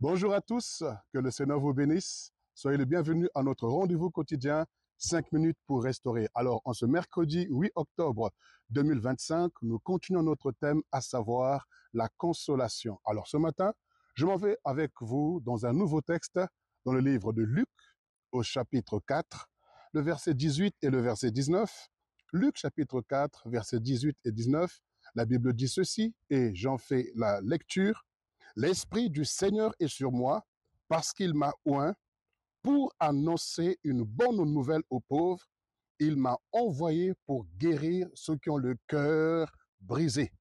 Bonjour à tous, que le Seigneur vous bénisse. Soyez les bienvenus à notre rendez-vous quotidien, 5 minutes pour restaurer. Alors, en ce mercredi 8 octobre 2025, nous continuons notre thème, à savoir la consolation. Alors, ce matin, je m'en vais avec vous dans un nouveau texte dans le livre de Luc, au chapitre 4, le verset 18 et le verset 19. Luc, chapitre 4, versets 18 et 19, la Bible dit ceci, et j'en fais la lecture. L'Esprit du Seigneur est sur moi, parce qu'il m'a oint pour annoncer une bonne nouvelle aux pauvres. Il m'a envoyé pour guérir ceux qui ont le cœur brisé,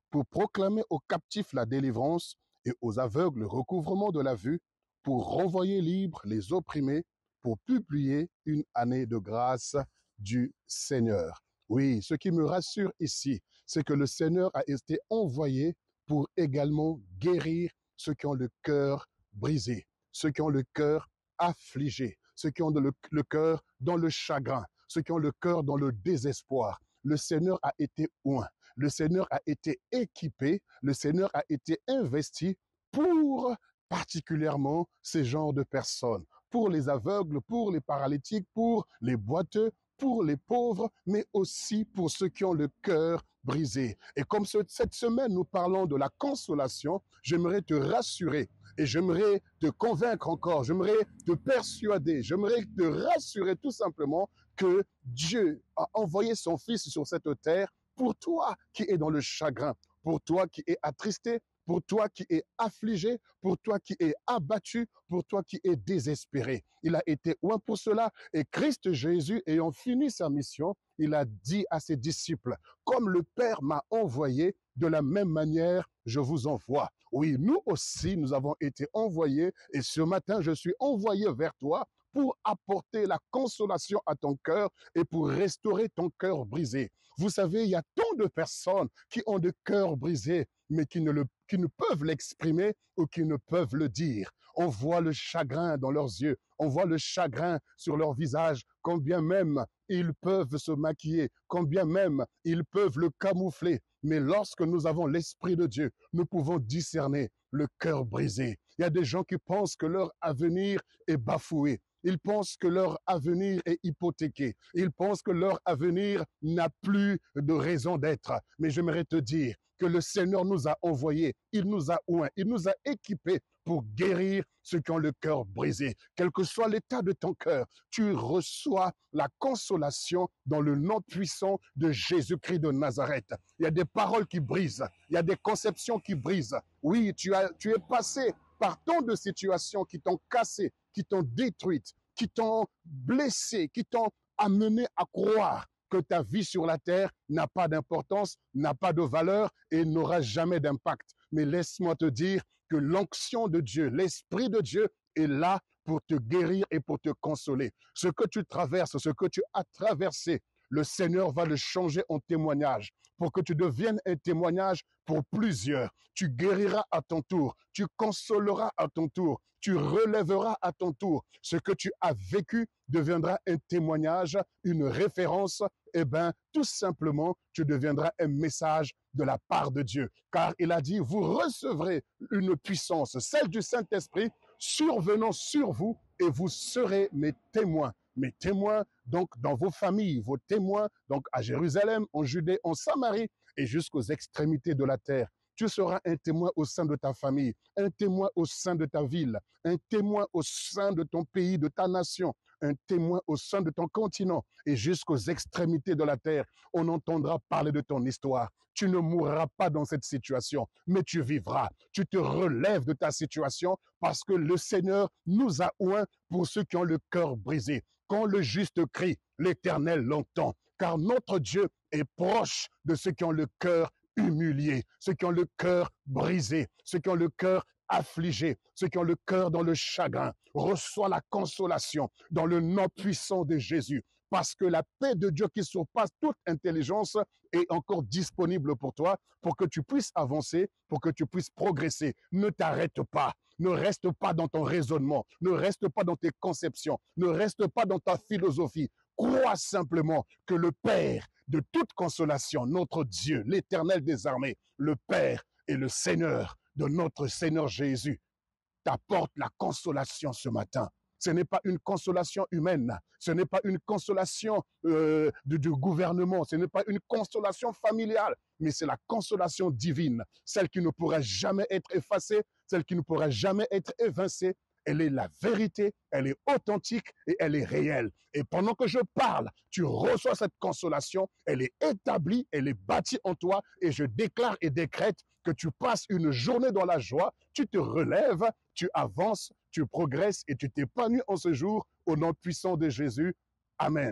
pour proclamer aux captifs la délivrance et aux aveugles le recouvrement de la vue, pour renvoyer libres les opprimés, pour publier une année de grâce du Seigneur. Oui, ce qui me rassure ici, c'est que le Seigneur a été envoyé pour également guérir ceux qui ont le cœur brisé, ceux qui ont le cœur affligé, ceux qui ont le cœur dans le chagrin, ceux qui ont le cœur dans le désespoir. Le Seigneur a été oint, le Seigneur a été équipé, le Seigneur a été investi pour particulièrement ces genres de personnes, pour les aveugles, pour les paralytiques, pour les boiteux, pour les pauvres, mais aussi pour ceux qui ont le cœur brisé. Et comme cette semaine, nous parlons de la consolation, j'aimerais te rassurer et j'aimerais te convaincre encore, j'aimerais te persuader, j'aimerais te rassurer tout simplement que Dieu a envoyé son Fils sur cette terre pour toi qui es dans le chagrin, pour toi qui es attristé, pour toi qui es affligé, pour toi qui es abattu, pour toi qui es désespéré. Il a été oint pour cela et Christ Jésus, ayant fini sa mission, il a dit à ses disciples, comme le Père m'a envoyé, de la même manière, je vous envoie. Oui, nous aussi, nous avons été envoyés et ce matin, je suis envoyé vers toi pour apporter la consolation à ton cœur et pour restaurer ton cœur brisé. Vous savez, il y a tant de personnes qui ont des cœurs brisés, mais qui ne peuvent l'exprimer ou qui ne peuvent le dire. On voit le chagrin dans leurs yeux, on voit le chagrin sur leur visage, quand bien même ils peuvent se maquiller, quand bien même ils peuvent le camoufler. Mais lorsque nous avons l'Esprit de Dieu, nous pouvons discerner le cœur brisé. Il y a des gens qui pensent que leur avenir est bafoué. Ils pensent que leur avenir est hypothéqué. Ils pensent que leur avenir n'a plus de raison d'être. Mais j'aimerais te dire que le Seigneur nous a envoyés, il nous a oints, il nous a équipés pour guérir ceux qui ont le cœur brisé. Quel que soit l'état de ton cœur, tu reçois la consolation dans le nom puissant de Jésus-Christ de Nazareth. Il y a des paroles qui brisent, il y a des conceptions qui brisent. Oui, tu es passé par tant de situations qui t'ont cassé, qui t'ont détruite, qui t'ont blessé, qui t'ont amené à croire que ta vie sur la terre n'a pas d'importance, n'a pas de valeur et n'aura jamais d'impact. Mais laisse-moi te dire que l'onction de Dieu, l'Esprit de Dieu est là pour te guérir et pour te consoler. Ce que tu traverses, ce que tu as traversé, le Seigneur va le changer en témoignage pour que tu deviennes un témoignage pour plusieurs. Tu guériras à ton tour, tu consoleras à ton tour, tu relèveras à ton tour. Ce que tu as vécu deviendra un témoignage, une référence. Eh bien, tout simplement, tu deviendras un message de la part de Dieu. Car il a dit, vous recevrez une puissance, celle du Saint-Esprit, survenant sur vous et vous serez mes témoins. Mes témoins, donc, dans vos familles, vos témoins, donc, à Jérusalem, en Judée, en Samarie et jusqu'aux extrémités de la terre. Tu seras un témoin au sein de ta famille, un témoin au sein de ta ville, un témoin au sein de ton pays, de ta nation, un témoin au sein de ton continent et jusqu'aux extrémités de la terre. On entendra parler de ton histoire. Tu ne mourras pas dans cette situation, mais tu vivras. Tu te relèves de ta situation parce que le Seigneur nous a oints pour ceux qui ont le cœur brisé. Quand le juste crie, l'Éternel l'entend, car notre Dieu est proche de ceux qui ont le cœur humilié, ceux qui ont le cœur brisé, ceux qui ont le cœur affligé, ceux qui ont le cœur dans le chagrin. Reçois la consolation dans le nom puissant de Jésus, parce que la paix de Dieu qui surpasse toute intelligence est encore disponible pour toi, pour que tu puisses avancer, pour que tu puisses progresser. Ne t'arrête pas. Ne reste pas dans ton raisonnement, ne reste pas dans tes conceptions, ne reste pas dans ta philosophie. Crois simplement que le Père de toute consolation, notre Dieu, l'Éternel des armées, le Père et le Seigneur de notre Seigneur Jésus, t'apporte la consolation ce matin. Ce n'est pas une consolation humaine, ce n'est pas une consolation du gouvernement, ce n'est pas une consolation familiale, mais c'est la consolation divine, celle qui ne pourra jamais être effacée, celle qui ne pourra jamais être évincée. Elle est la vérité, elle est authentique et elle est réelle. Et pendant que je parle, tu reçois cette consolation, elle est établie, elle est bâtie en toi et je déclare et décrète que tu passes une journée dans la joie, tu te relèves, tu avances, tu progresses et tu t'épanouis en ce jour au nom puissant de Jésus. Amen.